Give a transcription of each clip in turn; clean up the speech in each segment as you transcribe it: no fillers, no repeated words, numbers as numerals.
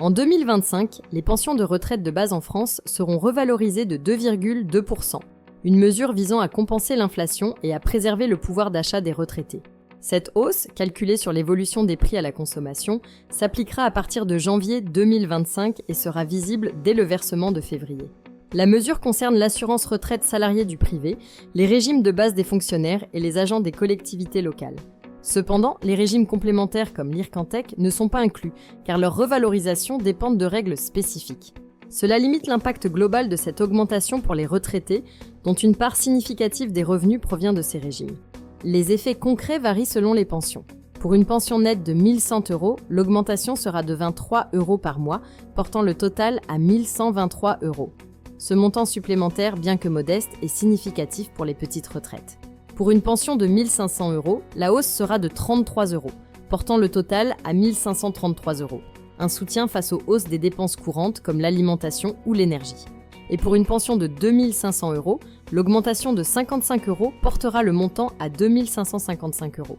En 2025, les pensions de retraite de base en France seront revalorisées de 2,2%, une mesure visant à compenser l'inflation et à préserver le pouvoir d'achat des retraités. Cette hausse, calculée sur l'évolution des prix à la consommation, s'appliquera à partir de janvier 2025 et sera visible dès le versement de février. La mesure concerne l'assurance retraite salariée du privé, les régimes de base des fonctionnaires et les agents des collectivités locales. Cependant, les régimes complémentaires comme l'Ircantec ne sont pas inclus, car leur revalorisation dépend de règles spécifiques. Cela limite l'impact global de cette augmentation pour les retraités, dont une part significative des revenus provient de ces régimes. Les effets concrets varient selon les pensions. Pour une pension nette de 1 100 €, l'augmentation sera de 23 € par mois, portant le total à 1 123 €. Ce montant supplémentaire, bien que modeste, est significatif pour les petites retraites. Pour une pension de 1 500 €, la hausse sera de 33 €, portant le total à 1 533 €. Un soutien face aux hausses des dépenses courantes comme l'alimentation ou l'énergie. Et pour une pension de 2 500 €, l'augmentation de 55 € portera le montant à 2 555 €.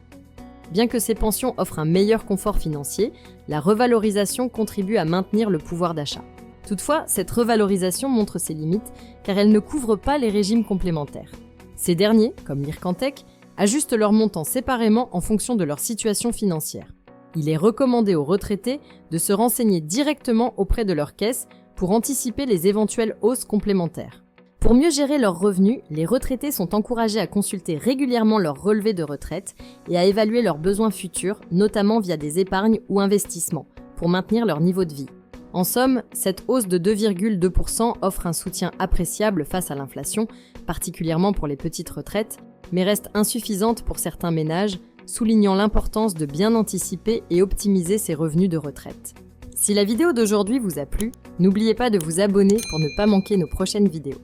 Bien que ces pensions offrent un meilleur confort financier, la revalorisation contribue à maintenir le pouvoir d'achat. Toutefois, cette revalorisation montre ses limites car elle ne couvre pas les régimes complémentaires. Ces derniers, comme l'Ircantec, ajustent leur montant séparément en fonction de leur situation financière. Il est recommandé aux retraités de se renseigner directement auprès de leur caisse pour anticiper les éventuelles hausses complémentaires. Pour mieux gérer leurs revenus, les retraités sont encouragés à consulter régulièrement leur relevé de retraite et à évaluer leurs besoins futurs, notamment via des épargnes ou investissements, pour maintenir leur niveau de vie. En somme, cette hausse de 2,2% offre un soutien appréciable face à l'inflation, particulièrement pour les petites retraites, mais reste insuffisante pour certains ménages, soulignant l'importance de bien anticiper et optimiser ses revenus de retraite. Si la vidéo d'aujourd'hui vous a plu, n'oubliez pas de vous abonner pour ne pas manquer nos prochaines vidéos.